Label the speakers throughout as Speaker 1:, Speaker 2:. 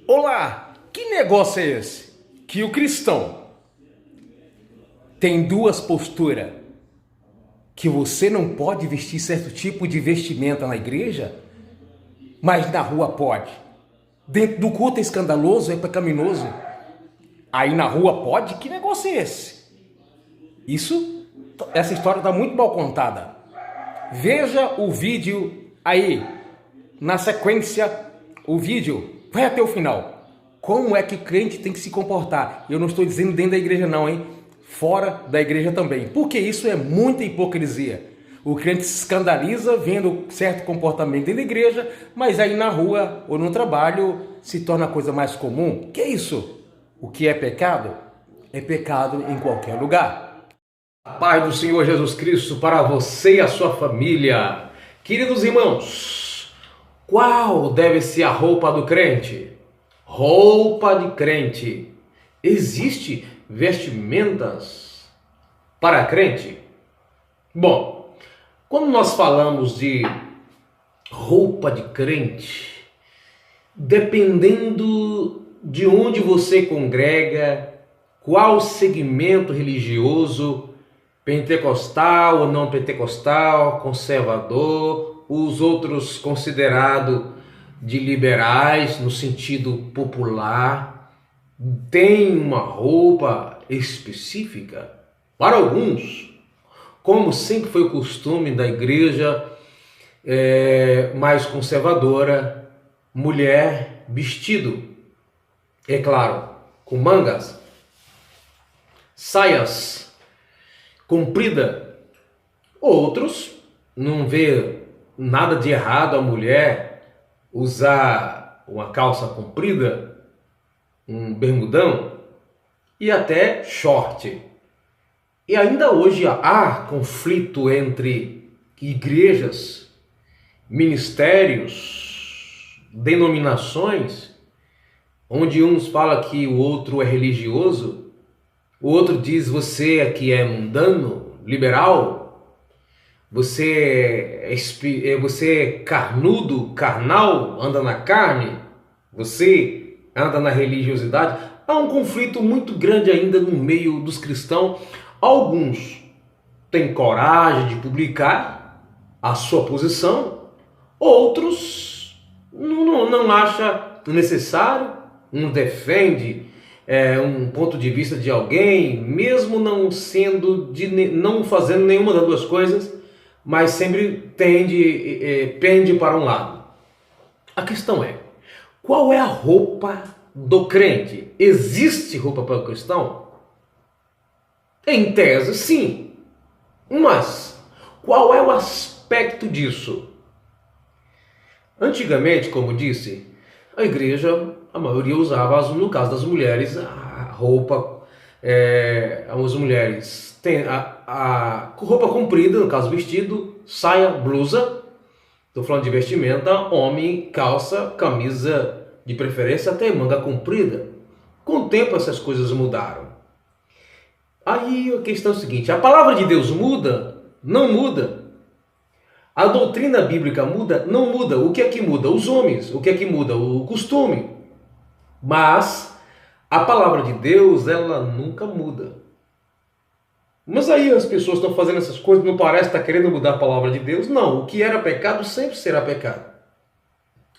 Speaker 1: Olá, que negócio é esse? Que o cristão tem duas posturas, que você não pode vestir certo tipo de vestimenta na igreja, mas na rua pode. Dentro do culto é escandaloso, é pecaminoso. Aí na rua pode? Que negócio é esse? Essa história está muito mal contada. Veja o vídeo aí, na sequência, o vídeo vai até o final. Como é que o crente tem que se comportar? Eu não estou dizendo dentro da igreja não, hein? Fora da igreja também. Porque isso é muita hipocrisia. O crente se escandaliza vendo certo comportamento dentro da igreja, mas aí na rua ou no trabalho se torna a coisa mais comum. Que é isso? O que é pecado? É pecado em qualquer lugar. Paz do Senhor Jesus Cristo para você e a sua família. Queridos irmãos, qual deve ser a roupa do crente? Roupa de crente. Existe vestimentas para crente? Bom, quando nós falamos de roupa de crente, dependendo de onde você congrega, qual segmento religioso, pentecostal ou não pentecostal, conservador, os outros considerados de liberais no sentido popular, tem uma roupa específica. Para alguns, como sempre foi o costume da igreja mais conservadora, mulher vestido, é claro, com mangas, saias comprida. Outros não vê nada de errado a mulher usar uma calça comprida, um bermudão e até short. E ainda hoje há conflito entre igrejas, ministérios, denominações, onde uns falam que o outro é religioso, o outro diz você aqui é mundano, liberal, você é carnudo, carnal, anda na carne, você anda na religiosidade. Há um conflito muito grande ainda no meio dos cristãos. Alguns têm coragem de publicar a sua posição, outros não acham necessário, não defende um ponto de vista de alguém, mesmo não fazendo nenhuma das duas coisas, mas sempre pende para um lado. A questão é, qual é a roupa do crente? Existe roupa para o cristão? Em tese, sim. Mas qual é o aspecto disso? Antigamente, como disse, a igreja, a maioria usava, no caso das mulheres, a roupa, as mulheres têm a roupa comprida, no caso vestido, saia, blusa. Estou falando de vestimenta, homem, calça, camisa, de preferência até manga comprida. Com o tempo essas coisas mudaram. Aí a questão é a seguinte, a palavra de Deus muda? Não muda. A doutrina bíblica muda? Não muda. O que é que muda? Os homens. O que é que muda? O costume. Mas a palavra de Deus, ela nunca muda. Mas aí as pessoas estão fazendo essas coisas, não parece estar querendo mudar a palavra de Deus? Não, o que era pecado sempre será pecado.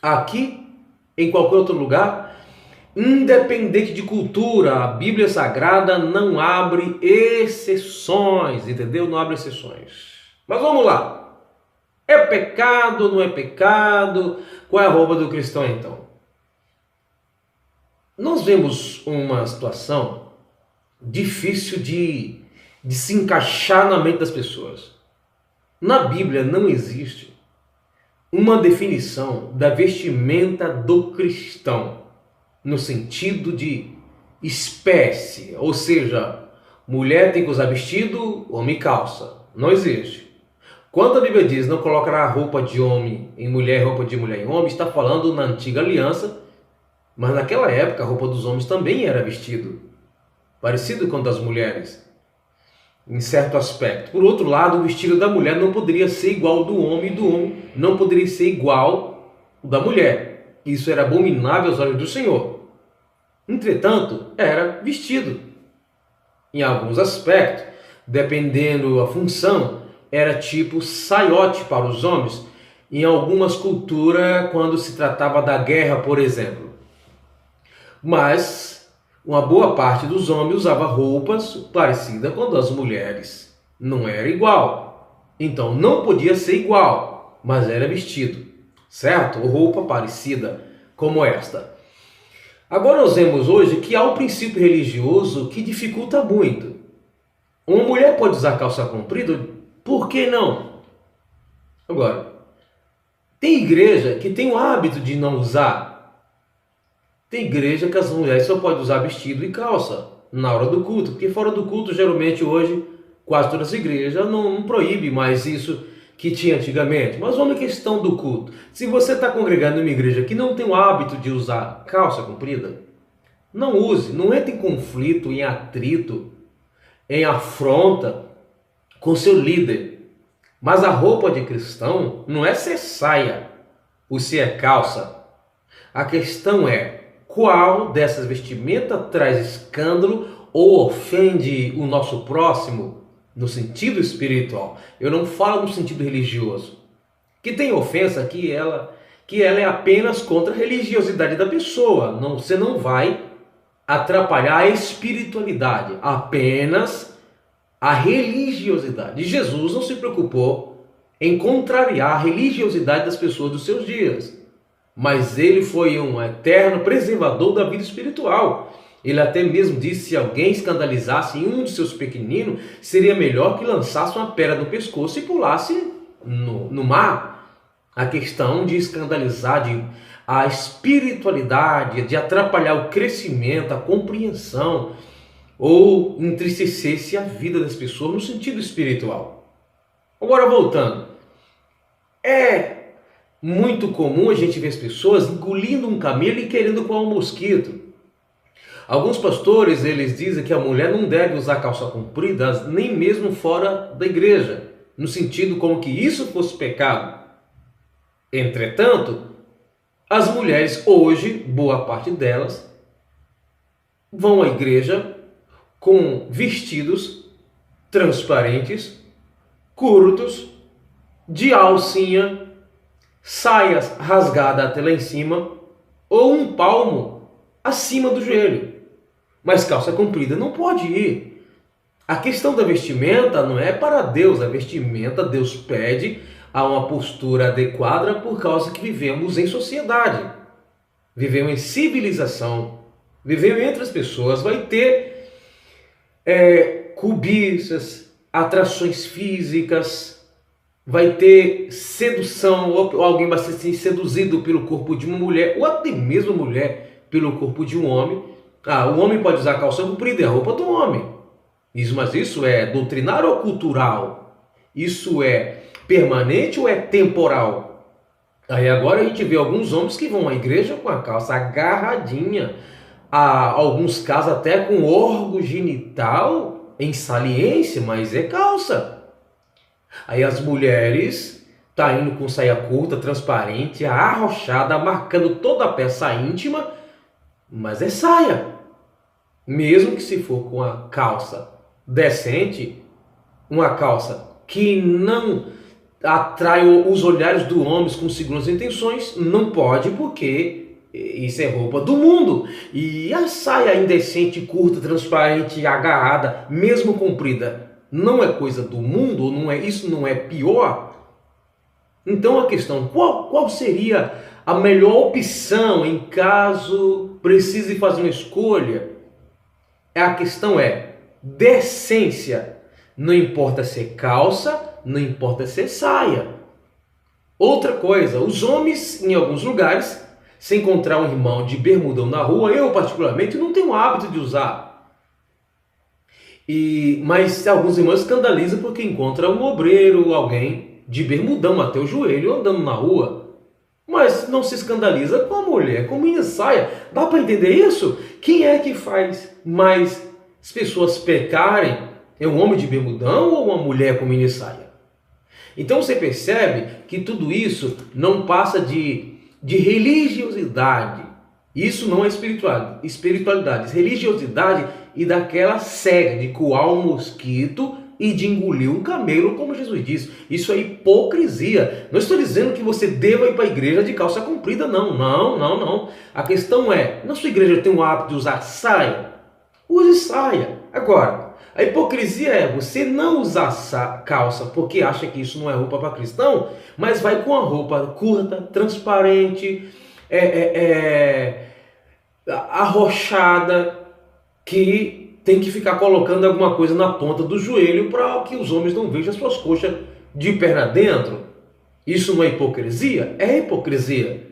Speaker 1: Aqui, em qualquer outro lugar, independente de cultura, a Bíblia Sagrada não abre exceções, entendeu? Não abre exceções. Mas vamos lá. É pecado ou não é pecado? Qual é a roupa do cristão então? Nós vemos uma situação difícil de se encaixar na mente das pessoas. Na Bíblia não existe uma definição da vestimenta do cristão no sentido de espécie, ou seja, mulher tem que usar vestido, homem calça. Não existe. Quando a Bíblia diz não colocará roupa de homem em mulher, roupa de mulher em homem, está falando na antiga aliança, mas naquela época a roupa dos homens também era vestido, parecido com o das mulheres, em certo aspecto. Por outro lado, o vestido da mulher não poderia ser igual ao do homem, e do homem não poderia ser igual ao da mulher. Isso era abominável aos olhos do Senhor. Entretanto, era vestido. Em alguns aspectos, dependendo da função, era tipo saiote para os homens. Em algumas culturas, quando se tratava da guerra, por exemplo. Mas uma boa parte dos homens usava roupas parecidas com as das mulheres. Não era igual. Então não podia ser igual, mas era vestido, certo? Ou roupa parecida como esta. Agora nós vemos hoje que há um princípio religioso que dificulta muito. Uma mulher pode usar calça comprida? Por que não? Agora, tem igreja que tem o hábito de não usar. Tem igreja que as mulheres só podem usar vestido e calça na hora do culto, porque fora do culto, geralmente hoje, quase todas as igrejas não proíbe mais isso que tinha antigamente. Mas vamos à questão do culto. Se você está congregando em uma igreja que não tem o hábito de usar calça comprida, não use, não entre em conflito, em atrito, em afronta com seu líder. Mas a roupa de cristão não é ser saia ou se é calça. A questão é qual dessas vestimentas traz escândalo ou ofende o nosso próximo no sentido espiritual. Eu não falo no sentido religioso. Que tem ofensa que ela é apenas contra a religiosidade da pessoa. Não, você não vai atrapalhar a espiritualidade, apenas a religiosidade. E Jesus não se preocupou em contrariar a religiosidade das pessoas dos seus dias. Mas ele foi um eterno preservador da vida espiritual. Ele até mesmo disse: se alguém escandalizasse em um de seus pequeninos, seria melhor que lançasse uma pedra no pescoço e pulasse no mar. A questão de escandalizar a espiritualidade, de atrapalhar o crescimento, a compreensão, ou entristecer-se a vida das pessoas no sentido espiritual. Agora voltando, é muito comum a gente ver as pessoas engolindo um camelo e querendo comer um mosquito. Alguns pastores, eles dizem que a mulher não deve usar calça comprida, nem mesmo fora da igreja, no sentido como que isso fosse pecado. Entretanto, as mulheres hoje, boa parte delas, vão à igreja com vestidos transparentes, curtos, de alcinha, saias rasgadas até lá em cima ou um palmo acima do joelho. Mas calça comprida não pode ir. A questão da vestimenta não é para Deus. A vestimenta Deus pede a uma postura adequada por causa que vivemos em sociedade. Vivemos em civilização. Vivemos entre as pessoas. Vai ter cobiças, atrações físicas, vai ter sedução, ou alguém vai ser seduzido pelo corpo de uma mulher, ou até mesmo a mulher pelo corpo de um homem. O homem pode usar calça comprida, é a roupa do homem. Mas isso é doutrinário ou cultural? Isso é permanente ou é temporal? Aí agora a gente vê alguns homens que vão à igreja com a calça agarradinha, alguns casos até com órgão genital em saliência, mas é calça. Aí as mulheres tá indo com saia curta, transparente, arrochada, marcando toda a peça íntima, mas é saia. Mesmo que se for com a calça decente, uma calça que não atrai os olhares dos homens com segundas intenções, não pode, porque isso é roupa do mundo. E a saia indecente, curta, transparente, agarrada, mesmo comprida, não é coisa do mundo? Isso não é pior? Então a questão, qual seria a melhor opção em caso precise fazer uma escolha? A questão é decência. Não importa se é calça, não importa se é saia. Outra coisa, os homens em alguns lugares, se encontrar um irmão de bermudão na rua, eu particularmente não tenho o hábito de usar. Mas alguns irmãos escandalizam porque encontram um obreiro, alguém de bermudão até o joelho andando na rua. Mas não se escandaliza com a mulher com mini saia. Dá para entender isso? Quem é que faz mais as pessoas pecarem? É um homem de bermudão ou uma mulher com mini saia? Então você percebe que tudo isso não passa de de religiosidade. Isso não é espiritualidade, religiosidade e daquela cega de coar um mosquito e de engolir um camelo, como Jesus disse. Isso é hipocrisia. Não estou dizendo que você deva ir para a igreja de calça comprida, não. Não. A questão é, na sua igreja tem o hábito de usar saia? Use saia. Agora, a hipocrisia é você não usar calça porque acha que isso não é roupa para cristão, mas vai com a roupa curta, transparente, arrochada, que tem que ficar colocando alguma coisa na ponta do joelho para que os homens não vejam as suas coxas de perna dentro. Isso não é hipocrisia? É hipocrisia.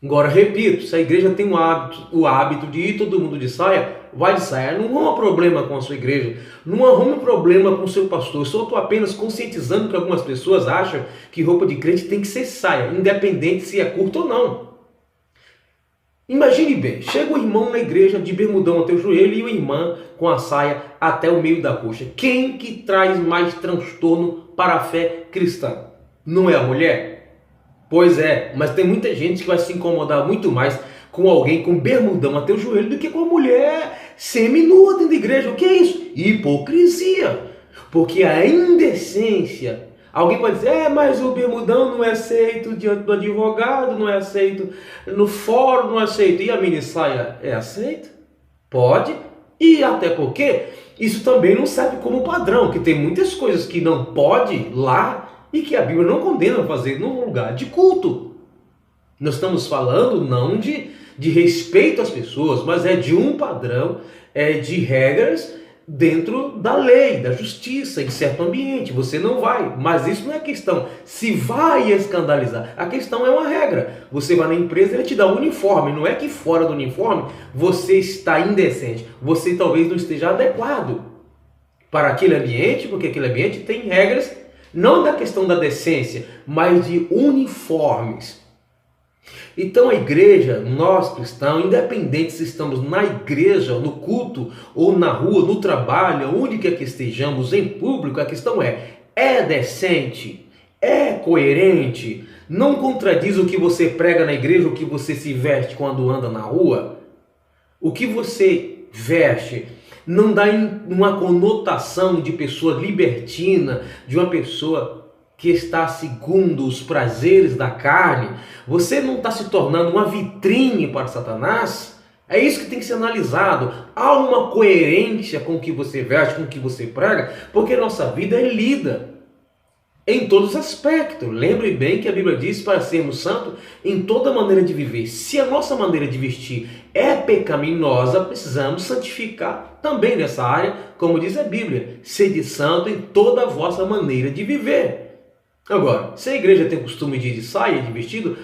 Speaker 1: Agora, repito, se a igreja tem o hábito de ir todo mundo de saia, vai de saia. Não arruma problema com a sua igreja, não arruma problema com o seu pastor. Eu só estou apenas conscientizando que algumas pessoas acham que roupa de crente tem que ser saia, independente se é curta ou não. Imagine bem, chega o irmão na igreja de bermudão até o joelho e a irmã com a saia até o meio da coxa. Quem que traz mais transtorno para a fé cristã? Não é a mulher? Pois é, mas tem muita gente que vai se incomodar muito mais com alguém com bermudão até o joelho do que com a mulher seminua dentro da igreja. O que é isso? Hipocrisia. Porque a indecência... Alguém pode dizer, mas o bermudão não é aceito diante do advogado, não é aceito no fórum, não é aceito. E a mini saia é aceita? Pode. E até porque isso também não serve como padrão, que tem muitas coisas que não pode lá e que a Bíblia não condena a fazer num lugar de culto. Nós estamos falando não de respeito às pessoas, mas é de um padrão, de regras dentro da lei, da justiça, em certo ambiente. Você não vai, mas isso não é questão se vai escandalizar. A questão é uma regra. Você vai na empresa, ele te dá um uniforme. Não é que fora do uniforme você está indecente. Você talvez não esteja adequado para aquele ambiente, porque aquele ambiente tem regras, não da questão da decência, mas de uniformes. Então a igreja, nós cristãos, independente se estamos na igreja, no culto, ou na rua, no trabalho, onde quer que estejamos, em público, a questão é decente, é coerente, não contradiz o que você prega na igreja, o que você se veste quando anda na rua, o que você veste não dá uma conotação de pessoa libertina, de uma pessoa que está segundo os prazeres da carne. Você não está se tornando uma vitrine para Satanás? É isso que tem que ser analisado. Há uma coerência com o que você veste, com o que você prega, porque nossa vida é lida em todos os aspectos. Lembre bem que a Bíblia diz para sermos santos em toda maneira de viver. Se a nossa maneira de vestir é pecaminosa, precisamos santificar também nessa área, como diz a Bíblia. Sede santo em toda a vossa maneira de viver. Agora, se a igreja tem costume de ir de saia, de vestido,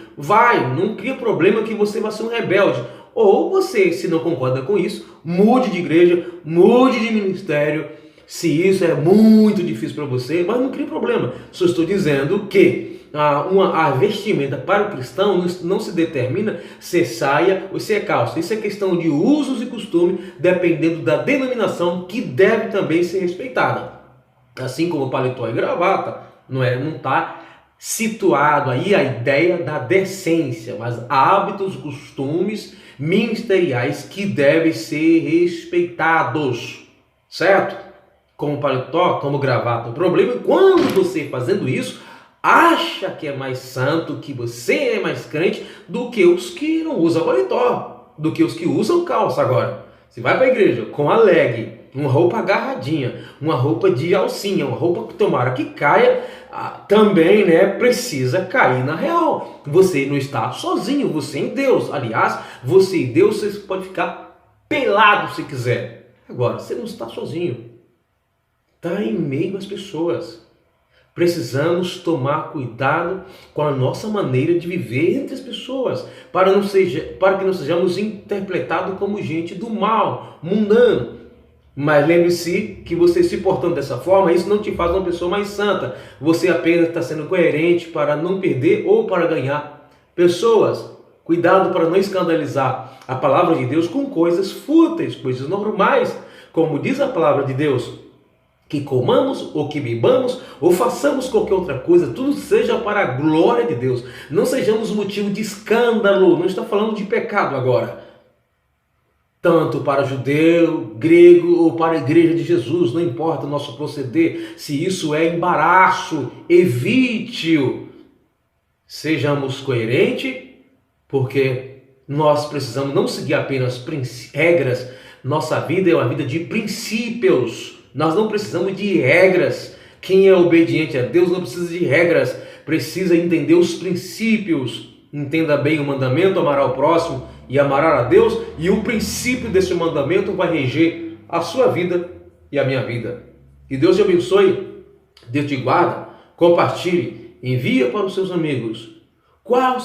Speaker 1: não cria problema que você vai ser um rebelde. Ou você, se não concorda com isso, mude de igreja, mude de ministério, se isso é muito difícil para você, mas não cria problema. Só estou dizendo que a vestimenta para o cristão não se determina se é saia ou se é calça. Isso é questão de usos e costumes, dependendo da denominação, que deve também ser respeitada. Assim como paletó e gravata, não está situado aí a ideia da decência, mas hábitos, costumes ministeriais que devem ser respeitados, certo? Como paletó, como gravata. O problema é quando você fazendo isso acha que é mais santo, que você é mais crente do que os que não usam paletó, do que os que usam calça. Agora, você vai para a igreja com a leg, uma roupa agarradinha, uma roupa de alcinha, uma roupa que tomara que caia, também precisa cair na real. Você não está sozinho, você em Deus. Aliás, você e Deus, você pode ficar pelado se quiser. Agora, você não está sozinho. Está em meio às pessoas. Precisamos tomar cuidado com a nossa maneira de viver entre as pessoas, para que não sejamos interpretados como gente do mal, mundano. Mas lembre-se que você se portando dessa forma, isso não te faz uma pessoa mais santa. Você apenas está sendo coerente para não perder ou para ganhar pessoas. Cuidado para não escandalizar a palavra de Deus com coisas fúteis, coisas normais. Como diz a palavra de Deus, que comamos ou que bebamos ou façamos qualquer outra coisa, tudo seja para a glória de Deus. Não sejamos motivo de escândalo, não está falando de pecado agora. Tanto para judeu, grego ou para a igreja de Jesus, não importa o nosso proceder, se isso é embaraço, evite-o. Sejamos coerentes, porque nós precisamos não seguir apenas regras, nossa vida é uma vida de princípios. Nós não precisamos de regras. Quem é obediente a Deus não precisa de regras, precisa entender os princípios. Entenda bem o mandamento, amar ao próximo e amar a Deus, e o princípio desse mandamento vai reger a sua vida e a minha vida. Que Deus te abençoe, Deus te guarda, compartilhe, envia para os seus amigos. Qual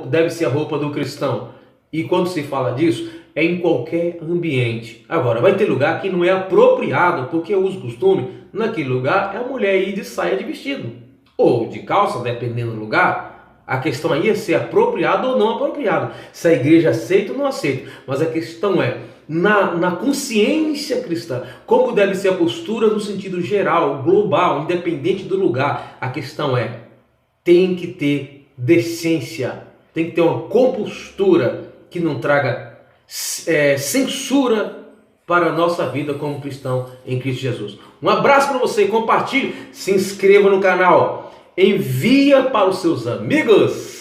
Speaker 1: deve ser a roupa do cristão? E quando se fala disso, é em qualquer ambiente. Agora, vai ter lugar que não é apropriado, porque o uso e costume, naquele lugar, é a mulher ir de saia de vestido, ou de calça, dependendo do lugar. A questão aí é ser apropriado ou não apropriado, se a igreja aceita ou não aceita. Mas a questão é, na consciência cristã, como deve ser a postura no sentido geral, global, independente do lugar. A questão é, tem que ter decência, tem que ter uma compostura que não traga censura para a nossa vida como cristão em Cristo Jesus. Um abraço para você, compartilhe, se inscreva no canal, envia para os seus amigos.